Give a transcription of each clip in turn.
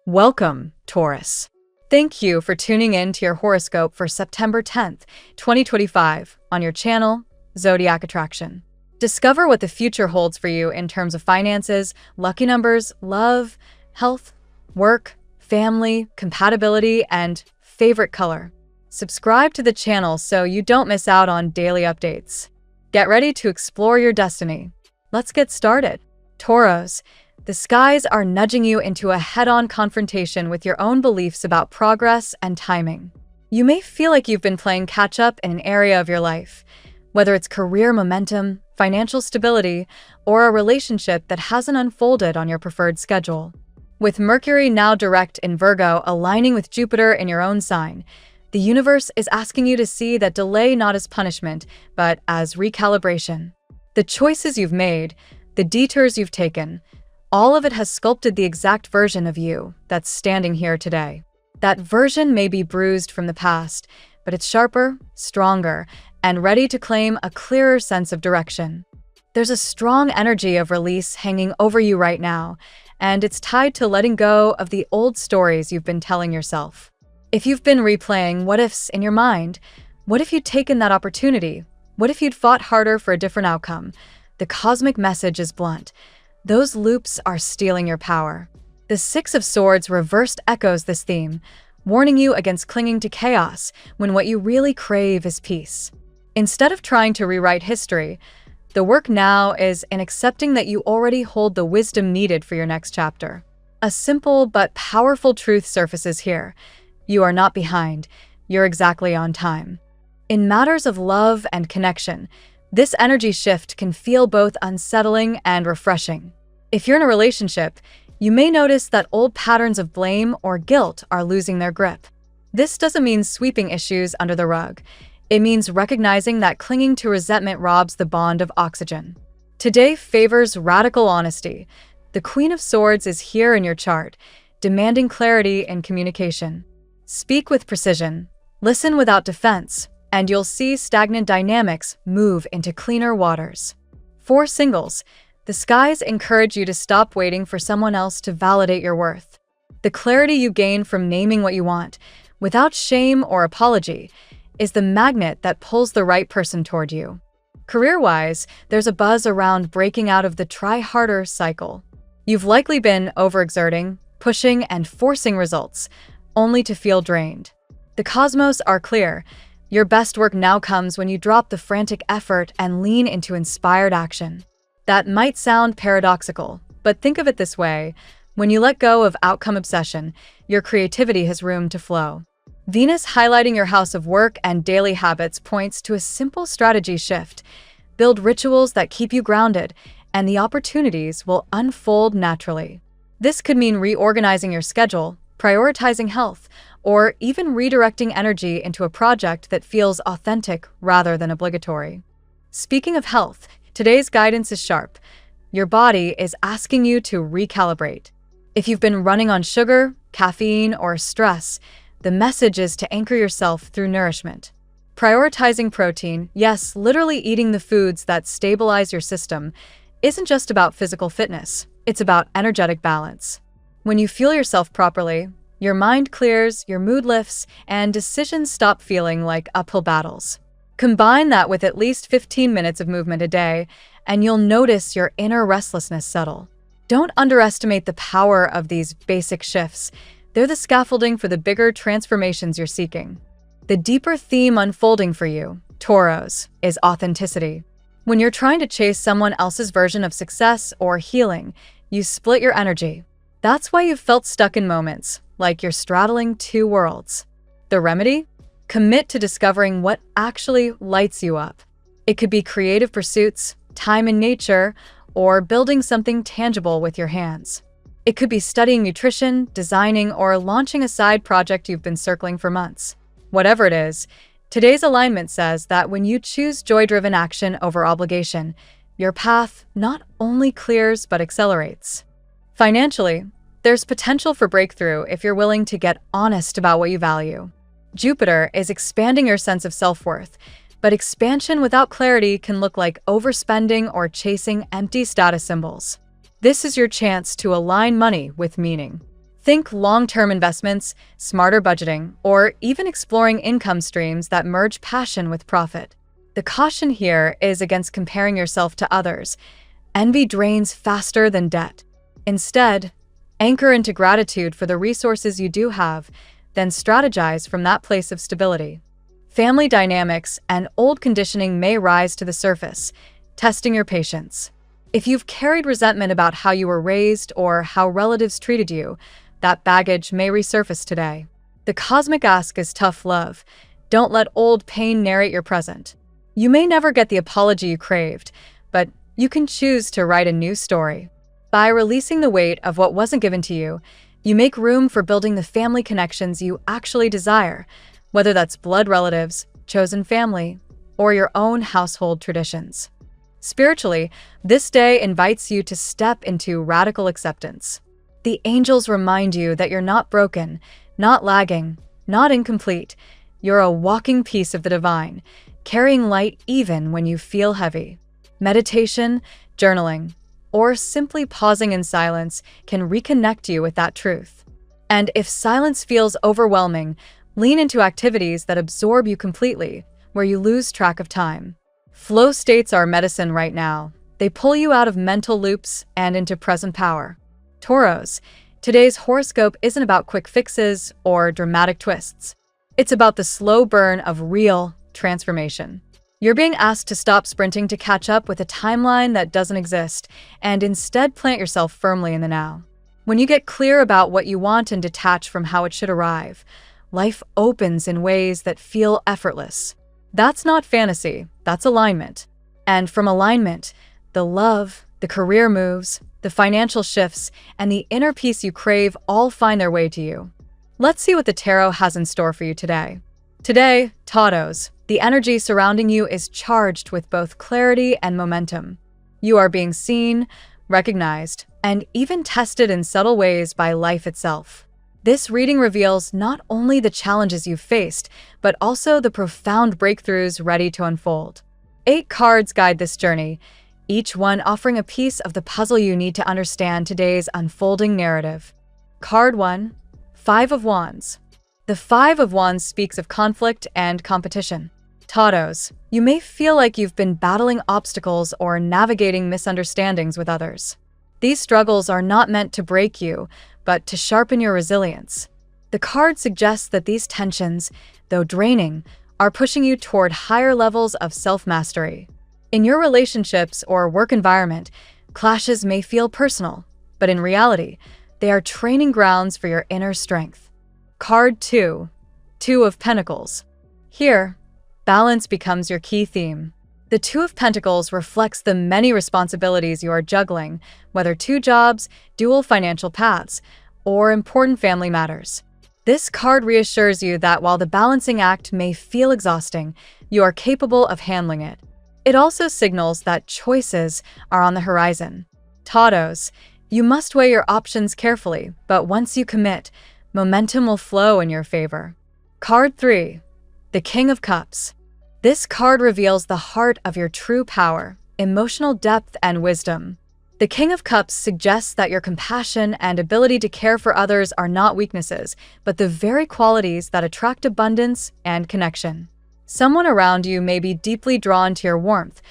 Welcome, Taurus. Thank you for tuning in to your horoscope for September 10th, 2025 on your channel, Zodiac Attraction. Discover what the future holds for you in terms of finances, lucky numbers, love, health, work, family, compatibility, and favorite color. Subscribe to the channel so you don't miss out on daily updates. Get ready to explore your destiny. Let's get started. Taurus, the skies are nudging you into a head-on confrontation with your own beliefs about progress and timing. You may feel like you've been playing catch-up in an area of your life, whether it's career momentum, financial stability, or a relationship that hasn't unfolded on your preferred schedule. With Mercury now direct in Virgo aligning with Jupiter in your own sign, the universe is asking you to see that delay not as punishment, but as recalibration. The choices you've made, the detours you've taken, all of it has sculpted the exact version of you that's standing here today. That version may be bruised from the past, but it's sharper, stronger, and ready to claim a clearer sense of direction. There's a strong energy of release hanging over you right now, and it's tied to letting go of the old stories you've been telling yourself. If you've been replaying what-ifs in your mind, what if you'd taken that opportunity? What if you'd fought harder for a different outcome? The cosmic message is blunt. Those loops are stealing your power. The Six of Swords reversed echoes this theme, warning you against clinging to chaos when what you really crave is peace. Instead of trying to rewrite history, the work now is in accepting that you already hold the wisdom needed for your next chapter. A simple but powerful truth surfaces here. You are not behind. You're exactly on time. In matters of love and connection, this energy shift can feel both unsettling and refreshing. If you're in a relationship, you may notice that old patterns of blame or guilt are losing their grip. This doesn't mean sweeping issues under the rug. It means recognizing that clinging to resentment robs the bond of oxygen. Today favors radical honesty. The Queen of Swords is here in your chart, demanding clarity in communication. Speak with precision, listen without defense, and you'll see stagnant dynamics move into cleaner waters. For singles, the skies encourage you to stop waiting for someone else to validate your worth. The clarity you gain from naming what you want, without shame or apology, is the magnet that pulls the right person toward you. Career-wise, there's a buzz around breaking out of the try-harder cycle. You've likely been overexerting, pushing, and forcing results, only to feel drained. The cosmos are clear. Your best work now comes when you drop the frantic effort and lean into inspired action. That might sound paradoxical, but think of it this way. When you let go of outcome obsession, your creativity has room to flow. Venus highlighting your house of work and daily habits points to a simple strategy shift. Build rituals that keep you grounded, and the opportunities will unfold naturally. This could mean reorganizing your schedule, prioritizing health, or even redirecting energy into a project that feels authentic rather than obligatory. Speaking of health, today's guidance is sharp. Your body is asking you to recalibrate. If you've been running on sugar, caffeine, or stress, the message is to anchor yourself through nourishment. Prioritizing protein, yes, literally eating the foods that stabilize your system, isn't just about physical fitness, it's about energetic balance. When you fuel yourself properly, your mind clears, your mood lifts, and decisions stop feeling like uphill battles. Combine that with at least 15 minutes of movement a day, and you'll notice your inner restlessness settle. Don't underestimate the power of these basic shifts. They're the scaffolding for the bigger transformations you're seeking. The deeper theme unfolding for you, Taurus, is authenticity. When you're trying to chase someone else's version of success or healing, you split your energy. That's why you've felt stuck in moments, like you're straddling two worlds. The remedy? Commit to discovering what actually lights you up. It could be creative pursuits, time in nature, or building something tangible with your hands. It could be studying nutrition, designing, or launching a side project you've been circling for months. Whatever it is, today's alignment says that when you choose joy-driven action over obligation, your path not only clears but accelerates. Financially, there's potential for breakthrough if you're willing to get honest about what you value. Jupiter is expanding your sense of self-worth, but expansion without clarity can look like overspending or chasing empty status symbols. This is your chance to align money with meaning. Think long-term investments, smarter budgeting, or even exploring income streams that merge passion with profit. The caution here is against comparing yourself to others. Envy drains faster than debt. Instead, anchor into gratitude for the resources you do have, then strategize from that place of stability. Family dynamics and old conditioning may rise to the surface, testing your patience. If you've carried resentment about how you were raised or how relatives treated you, that baggage may resurface today. The cosmic ask is tough love. Don't let old pain narrate your present. You may never get the apology you craved, but you can choose to write a new story. By releasing the weight of what wasn't given to you, you make room for building the family connections you actually desire, whether that's blood relatives, chosen family, or your own household traditions. Spiritually, this day invites you to step into radical acceptance. The angels remind you that you're not broken, not lagging, not incomplete. You're a walking piece of the divine, carrying light even when you feel heavy. Meditation, journaling, or simply pausing in silence can reconnect you with that truth. And if silence feels overwhelming, lean into activities that absorb you completely, where you lose track of time. Flow states are medicine right now. They pull you out of mental loops and into present power. Taurus, today's horoscope isn't about quick fixes or dramatic twists. It's about the slow burn of real transformation. You're being asked to stop sprinting to catch up with a timeline that doesn't exist, and instead plant yourself firmly in the now. When you get clear about what you want and detach from how it should arrive, life opens in ways that feel effortless. That's not fantasy, that's alignment. And from alignment, the love, the career moves, the financial shifts, and the inner peace you crave all find their way to you. Let's see what the tarot has in store for you today. Today, Taurus, the energy surrounding you is charged with both clarity and momentum. You are being seen, recognized, and even tested in subtle ways by life itself. This reading reveals not only the challenges you've faced, but also the profound breakthroughs ready to unfold. 8 cards guide this journey, each one offering a piece of the puzzle you need to understand today's unfolding narrative. Card 1, 5 of Wands. The 5 of Wands speaks of conflict and competition. Taurus, you may feel like you've been battling obstacles or navigating misunderstandings with others. These struggles are not meant to break you, but to sharpen your resilience. The card suggests that these tensions, though draining, are pushing you toward higher levels of self-mastery. In your relationships or work environment, clashes may feel personal, but in reality, they are training grounds for your inner strength. Card 2, 2 of Pentacles. Here, balance becomes your key theme. The 2 of Pentacles reflects the many responsibilities you are juggling, whether 2 jobs, dual financial paths, or important family matters. This card reassures you that while the balancing act may feel exhausting, you are capable of handling it. It also signals that choices are on the horizon. Taurus, you must weigh your options carefully, but once you commit, momentum will flow in your favor. Card 3, the King of Cups. This card reveals the heart of your true power, emotional depth, and wisdom. The King of Cups suggests that your compassion and ability to care for others are not weaknesses, but the very qualities that attract abundance and connection. Someone around you may be deeply drawn to your warmth,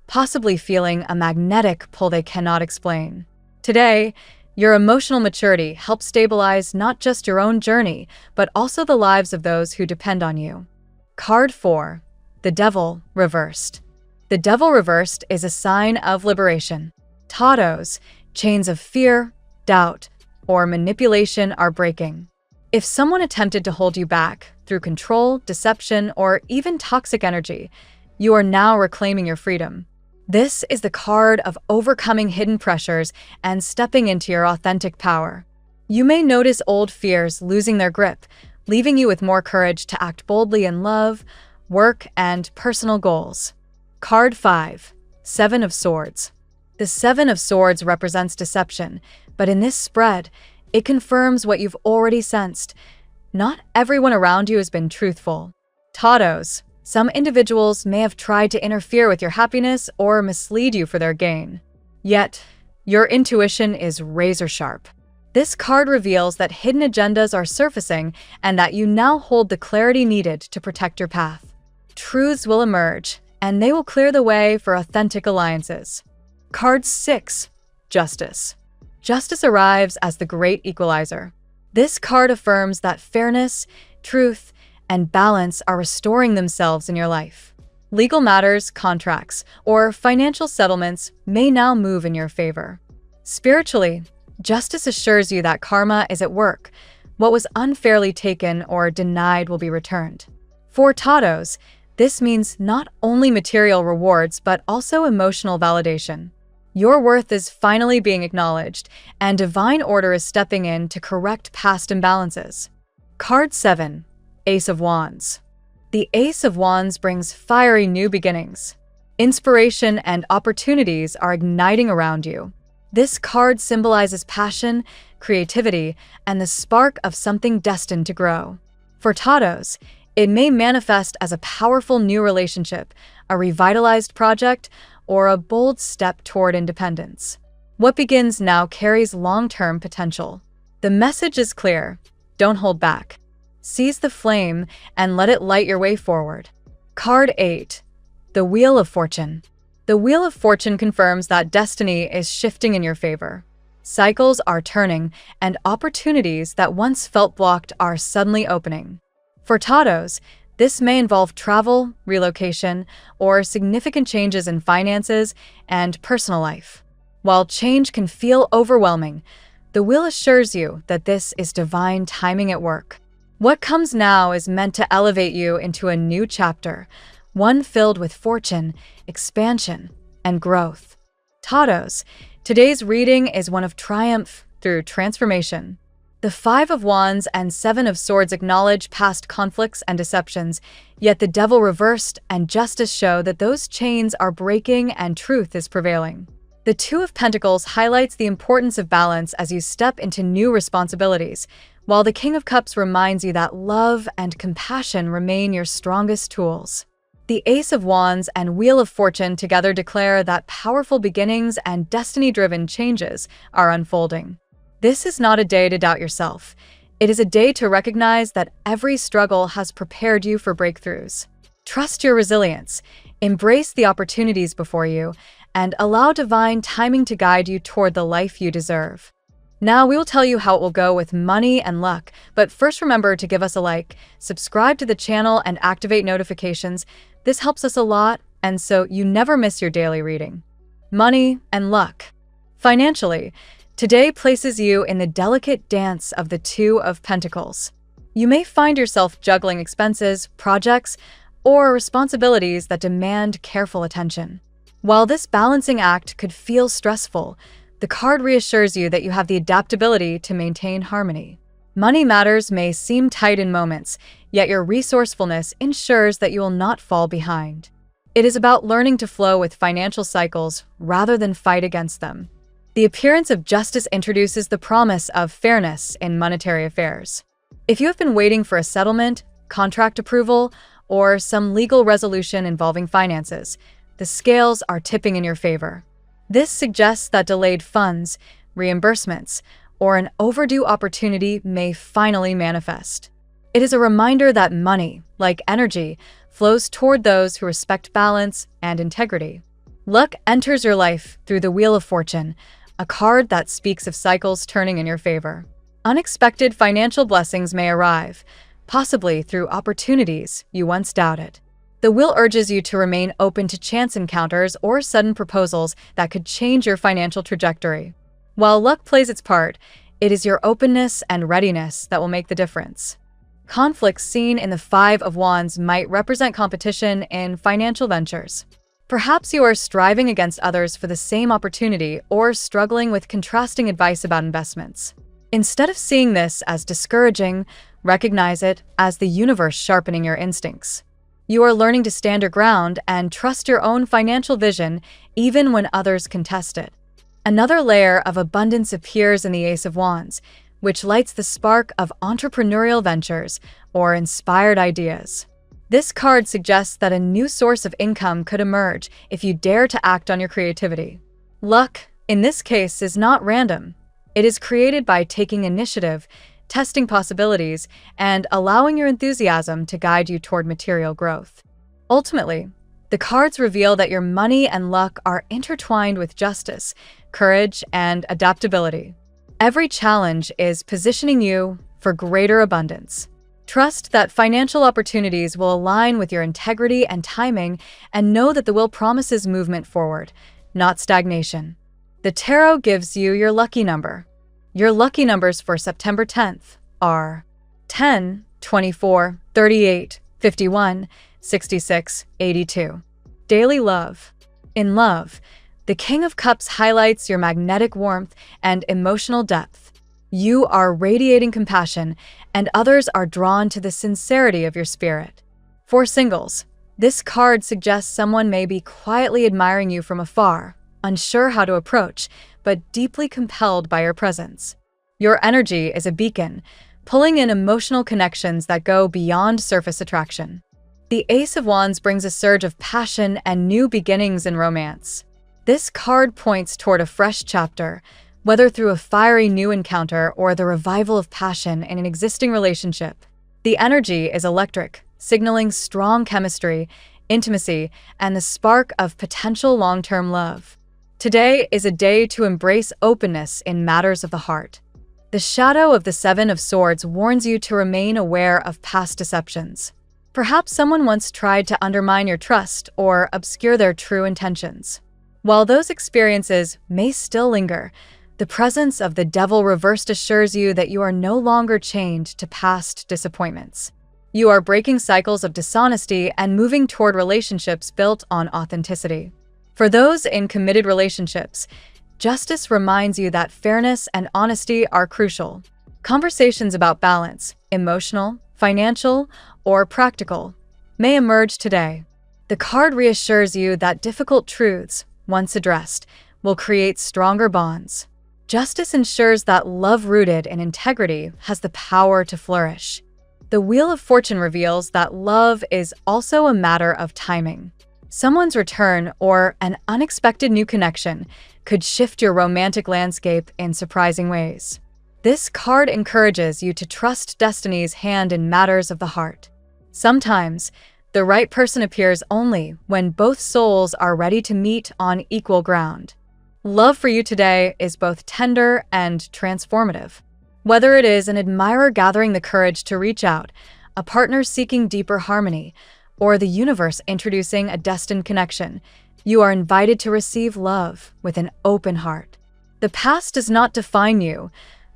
possibly feeling a magnetic pull they cannot explain. Today, your emotional maturity helps stabilize not just your own journey, but also the lives of those who depend on you. Card 4, the Devil reversed. The Devil reversed is a sign of liberation. Taurus, chains of fear, doubt, or manipulation are breaking. If someone attempted to hold you back through control, deception, or even toxic energy, you are now reclaiming your freedom. This is the card of overcoming hidden pressures and stepping into your authentic power. You may notice old fears losing their grip, leaving you with more courage to act boldly in love, work, and personal goals. Card 5, 7 of Swords. The 7 of Swords represents deception, but in this spread, it confirms what you've already sensed. Not everyone around you has been truthful. Taurus, some individuals may have tried to interfere with your happiness or mislead you for their gain. Yet, your intuition is razor sharp. This card reveals that hidden agendas are surfacing and that you now hold the clarity needed to protect your path. Truths will emerge, and they will clear the way for authentic alliances. Card 6. Justice. Justice arrives as the great equalizer. This card affirms that fairness, truth, and balance are restoring themselves in your life. Legal matters, contracts, or financial settlements may now move in your favor. Spiritually, justice assures you that karma is at work. What was unfairly taken or denied will be returned. For Taurus, this means not only material rewards, but also emotional validation. Your worth is finally being acknowledged, and divine order is stepping in to correct past imbalances. Card 7. Ace of Wands. The Ace of Wands brings fiery new beginnings. Inspiration and opportunities are igniting around you. This card symbolizes passion, creativity, and the spark of something destined to grow. For Taurus, it may manifest as a powerful new relationship, a revitalized project, or a bold step toward independence. What begins now carries long-term potential. The message is clear: don't hold back. Seize the flame and let it light your way forward. Card 8. The Wheel of Fortune. The Wheel of Fortune confirms that destiny is shifting in your favor. Cycles are turning, and opportunities that once felt blocked are suddenly opening. For Taurus, this may involve travel, relocation, or significant changes in finances and personal life. While change can feel overwhelming, the wheel assures you that this is divine timing at work. What comes now is meant to elevate you into a new chapter, one filled with fortune, expansion, and growth. Taurus, today's reading is one of triumph through transformation. The Five of Wands and Seven of Swords acknowledge past conflicts and deceptions, yet the Devil reversed and justice show that those chains are breaking and truth is prevailing. The Two of Pentacles highlights the importance of balance as you step into new responsibilities, while the King of Cups reminds you that love and compassion remain your strongest tools. The Ace of Wands and Wheel of Fortune together declare that powerful beginnings and destiny-driven changes are unfolding. This is not a day to doubt yourself. It is a day to recognize that every struggle has prepared you for breakthroughs. Trust your resilience, embrace the opportunities before you, and allow divine timing to guide you toward the life you deserve. Now we will tell you how it will go with money and luck, but first remember to give us a like, subscribe to the channel, and activate notifications. This helps us a lot, and so you never miss your daily reading. Money and luck. Financially, today places you in the delicate dance of the Two of Pentacles. You may find yourself juggling expenses, projects, or responsibilities that demand careful attention. While this balancing act could feel stressful, the card reassures you that you have the adaptability to maintain harmony. Money matters may seem tight in moments, yet your resourcefulness ensures that you will not fall behind. It is about learning to flow with financial cycles rather than fight against them. The appearance of justice introduces the promise of fairness in monetary affairs. If you have been waiting for a settlement, contract approval, or some legal resolution involving finances, the scales are tipping in your favor. This suggests that delayed funds, reimbursements, or an overdue opportunity may finally manifest. It is a reminder that money, like energy, flows toward those who respect balance and integrity. Luck enters your life through the Wheel of Fortune, a card that speaks of cycles turning in your favor. Unexpected financial blessings may arrive, possibly through opportunities you once doubted. The wheel urges you to remain open to chance encounters or sudden proposals that could change your financial trajectory. While luck plays its part, it is your openness and readiness that will make the difference. Conflicts seen in the Five of Wands might represent competition in financial ventures. Perhaps you are striving against others for the same opportunity or struggling with contrasting advice about investments. Instead of seeing this as discouraging, recognize it as the universe sharpening your instincts. You are learning to stand your ground and trust your own financial vision even when others contest it. Another layer of abundance appears in the Ace of Wands, which lights the spark of entrepreneurial ventures or inspired ideas. This card suggests that a new source of income could emerge if you dare to act on your creativity. Luck, in this case, is not random. It is created by taking initiative, testing possibilities, and allowing your enthusiasm to guide you toward material growth. Ultimately, the cards reveal that your money and luck are intertwined with justice, courage, and adaptability. Every challenge is positioning you for greater abundance. Trust that financial opportunities will align with your integrity and timing, and know that the wheel promises movement forward, not stagnation. The tarot gives you your lucky number. Your lucky numbers for September 10th are 10, 24, 38, 51, 66, 82. Daily love. In love, the King of Cups highlights your magnetic warmth and emotional depth. You are radiating compassion, and others are drawn to the sincerity of your spirit. For singles, this card suggests someone may be quietly admiring you from afar, unsure how to approach, but deeply compelled by your presence. Your energy is a beacon, pulling in emotional connections that go beyond surface attraction. The Ace of Wands brings a surge of passion and new beginnings in romance. This card points toward a fresh chapter, whether through a fiery new encounter or the revival of passion in an existing relationship. The energy is electric, signaling strong chemistry, intimacy, and the spark of potential long-term love. Today is a day to embrace openness in matters of the heart. The shadow of the Seven of Swords warns you to remain aware of past deceptions. Perhaps someone once tried to undermine your trust or obscure their true intentions. While those experiences may still linger, the presence of the devil reversed assures you that you are no longer chained to past disappointments. You are breaking cycles of dishonesty and moving toward relationships built on authenticity. For those in committed relationships, justice reminds you that fairness and honesty are crucial. Conversations about balance, emotional, financial, or practical, may emerge today. The card reassures you that difficult truths, once addressed, will create stronger bonds. Justice ensures that love rooted in integrity has the power to flourish. The Wheel of Fortune reveals that love is also a matter of timing. Someone's return or an unexpected new connection could shift your romantic landscape in surprising ways. This card encourages you to trust destiny's hand in matters of the heart. Sometimes, the right person appears only when both souls are ready to meet on equal ground. Love for you today is both tender and transformative. Whether it is an admirer gathering the courage to reach out, a partner seeking deeper harmony, or the universe introducing a destined connection, you are invited to receive love with an open heart. The past does not define you.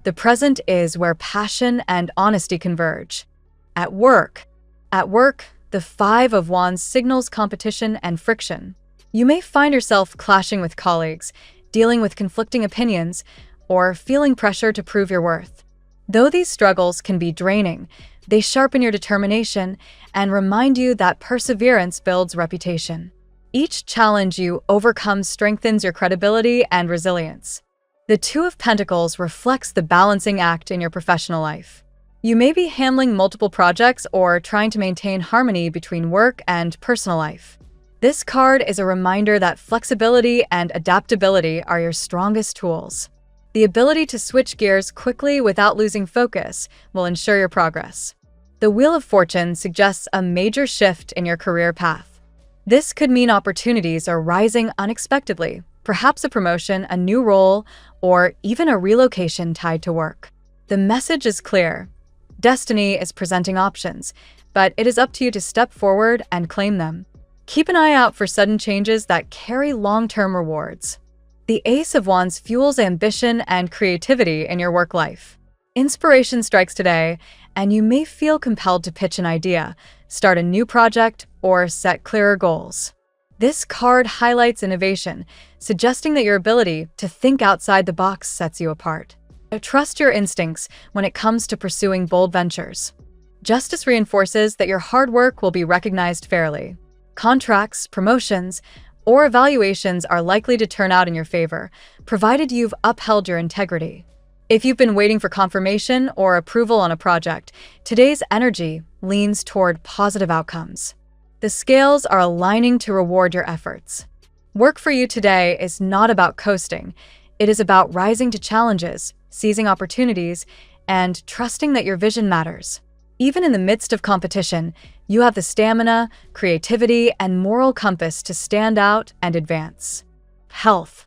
The present is where passion and honesty converge. At work, the Five of Wands signals competition and friction. You may find yourself clashing with colleagues, dealing with conflicting opinions, or feeling pressure to prove your worth. Though these struggles can be draining, they sharpen your determination and remind you that perseverance builds reputation. Each challenge you overcome strengthens your credibility and resilience. The Two of Pentacles reflects the balancing act in your professional life. You may be handling multiple projects or trying to maintain harmony between work and personal life. This card is a reminder that flexibility and adaptability are your strongest tools. The ability to switch gears quickly without losing focus will ensure your progress. The Wheel of Fortune suggests a major shift in your career path. This could mean opportunities are rising unexpectedly, perhaps a promotion, a new role, or even a relocation tied to work. The message is clear. Destiny is presenting options, but it is up to you to step forward and claim them. Keep an eye out for sudden changes that carry long-term rewards. The Ace of Wands fuels ambition and creativity in your work life. Inspiration strikes today, and you may feel compelled to pitch an idea, start a new project, or set clearer goals. This card highlights innovation, suggesting that your ability to think outside the box sets you apart. Trust your instincts when it comes to pursuing bold ventures. Justice reinforces that your hard work will be recognized fairly. Contracts, promotions, or evaluations are likely to turn out in your favor, provided you've upheld your integrity. If you've been waiting for confirmation or approval on a project, today's energy leans toward positive outcomes. The scales are aligning to reward your efforts. Work for you today is not about coasting. It is about rising to challenges, seizing opportunities, and trusting that your vision matters. Even in the midst of competition, you have the stamina, creativity, and moral compass to stand out and advance. Health.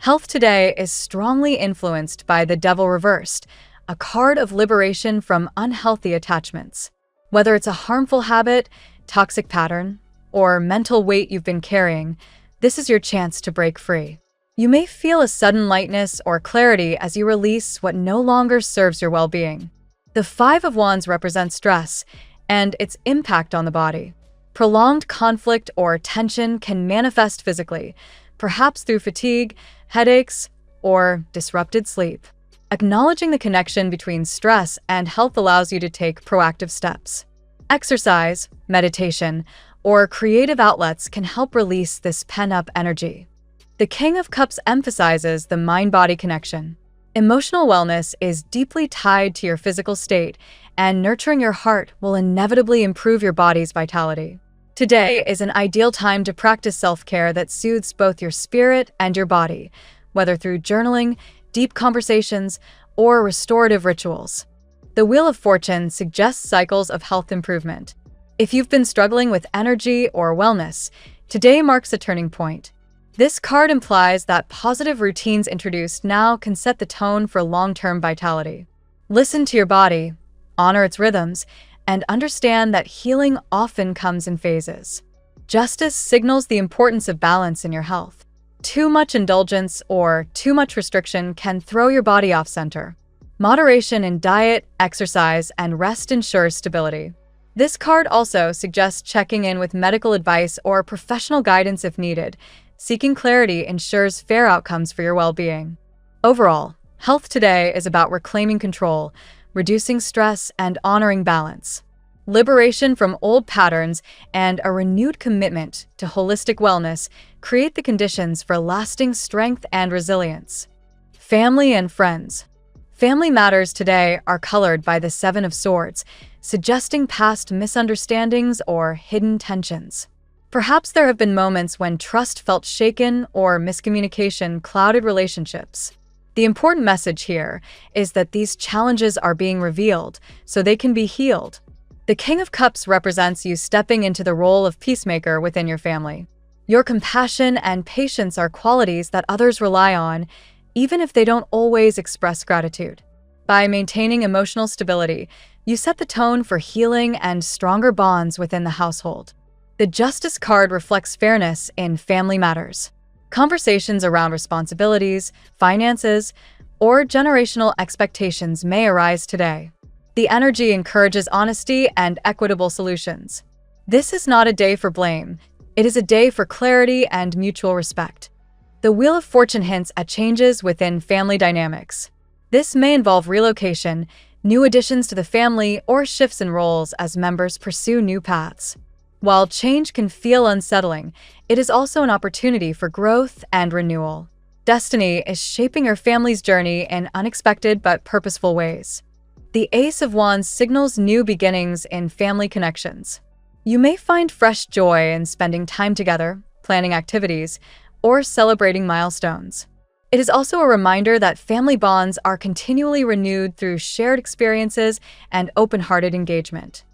Health today is strongly influenced by the Devil reversed, a card of liberation from unhealthy attachments. Whether it's a harmful habit, toxic pattern, or mental weight you've been carrying, this is your chance to break free. You may feel a sudden lightness or clarity as you release what no longer serves your well-being. The Five of Wands represents stress and its impact on the body. Prolonged conflict or tension can manifest physically, perhaps through fatigue, headaches, or disrupted sleep. Acknowledging the connection between stress and health allows you to take proactive steps. Exercise, meditation, or creative outlets can help release this pent-up energy. The King of Cups emphasizes the mind-body connection. Emotional wellness is deeply tied to your physical state, and nurturing your heart will inevitably improve your body's vitality. Today is an ideal time to practice self-care that soothes both your spirit and your body, whether through journaling, deep conversations, or restorative rituals. The Wheel of Fortune suggests cycles of health improvement. If you've been struggling with energy or wellness, today marks a turning point. This card implies that positive routines introduced now can set the tone for long-term vitality. Listen to your body, honor its rhythms, and understand that healing often comes in phases. Justice signals the importance of balance in your health. Too much indulgence or too much restriction can throw your body off center. Moderation in diet, exercise, and rest ensures stability. This card also suggests checking in with medical advice or professional guidance if needed. Seeking clarity ensures fair outcomes for your well-being. Overall, health today is about reclaiming control, reducing stress, and honoring balance. Liberation from old patterns and a renewed commitment to holistic wellness create the conditions for lasting strength and resilience. Family and friends. Family matters today are colored by the Seven of Swords, suggesting past misunderstandings or hidden tensions. Perhaps there have been moments when trust felt shaken or miscommunication clouded relationships. The important message here is that these challenges are being revealed so they can be healed. The King of Cups represents you stepping into the role of peacemaker within your family. Your compassion and patience are qualities that others rely on, even if they don't always express gratitude. By maintaining emotional stability, you set the tone for healing and stronger bonds within the household. The Justice card reflects fairness in family matters. Conversations around responsibilities, finances, or generational expectations may arise today. The energy encourages honesty and equitable solutions. This is not a day for blame. It is a day for clarity and mutual respect. The Wheel of Fortune hints at changes within family dynamics. This may involve relocation, new additions to the family, or shifts in roles as members pursue new paths. While change can feel unsettling, it is also an opportunity for growth and renewal. Destiny is shaping your family's journey in unexpected but purposeful ways. The Ace of Wands signals new beginnings in family connections. You may find fresh joy in spending time together, planning activities, or celebrating milestones. It is also a reminder that family bonds are continually renewed through shared experiences and open-hearted engagement.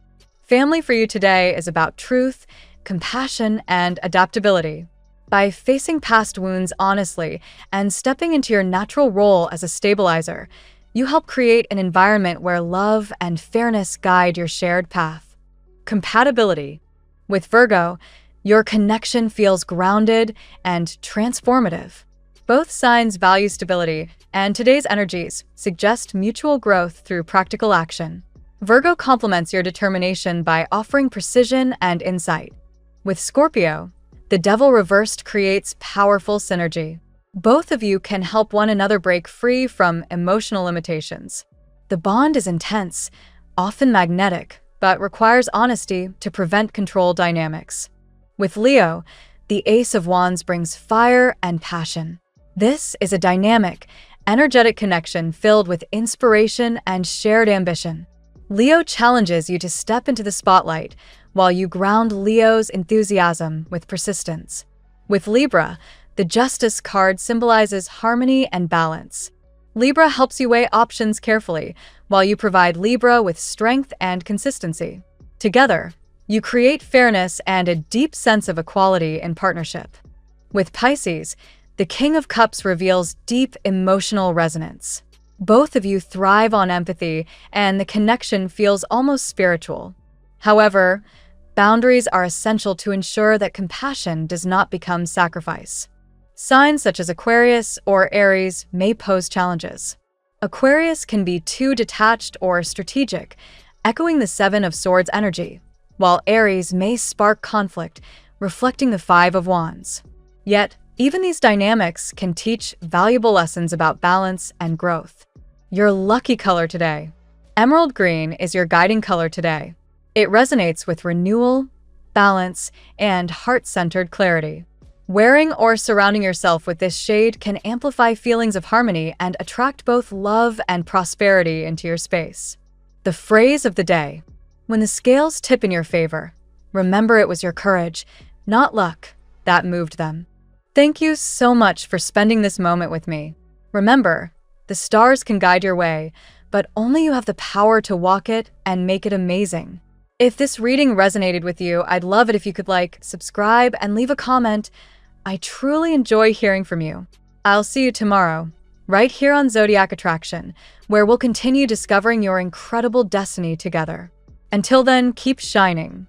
Family for you today is about truth, compassion, and adaptability. By facing past wounds honestly and stepping into your natural role as a stabilizer, you help create an environment where love and fairness guide your shared path. Compatibility. With Virgo, your connection feels grounded and transformative. Both signs value stability, and today's energies suggest mutual growth through practical action. Virgo complements your determination by offering precision and insight. With Scorpio, the Devil reversed creates powerful synergy. Both of you can help one another break free from emotional limitations. The bond is intense, often magnetic, but requires honesty to prevent control dynamics. With Leo, the Ace of Wands brings fire and passion. This is a dynamic, energetic connection filled with inspiration and shared ambition. Leo challenges you to step into the spotlight, while you ground Leo's enthusiasm with persistence. With Libra, the Justice card symbolizes harmony and balance. Libra helps you weigh options carefully, while you provide Libra with strength and consistency. Together, you create fairness and a deep sense of equality in partnership. With Pisces, the King of Cups reveals deep emotional resonance. Both of you thrive on empathy, and the connection feels almost spiritual. However, boundaries are essential to ensure that compassion does not become sacrifice. Signs such as Aquarius or Aries may pose challenges. Aquarius can be too detached or strategic, echoing the Seven of Swords energy, while Aries may spark conflict, reflecting the Five of Wands. Yet, even these dynamics can teach valuable lessons about balance and growth. Your lucky color today. Emerald green is your guiding color today. It resonates with renewal, balance, and heart-centered clarity. Wearing or surrounding yourself with this shade can amplify feelings of harmony and attract both love and prosperity into your space. The phrase of the day. When the scales tip in your favor, remember it was your courage, not luck, that moved them. Thank you so much for spending this moment with me. Remember, the stars can guide your way, but only you have the power to walk it and make it amazing. If this reading resonated with you, I'd love it if you could like, subscribe, and leave a comment. I truly enjoy hearing from you. I'll see you tomorrow, right here on Zodiac Attraction, where we'll continue discovering your incredible destiny together. Until then, keep shining.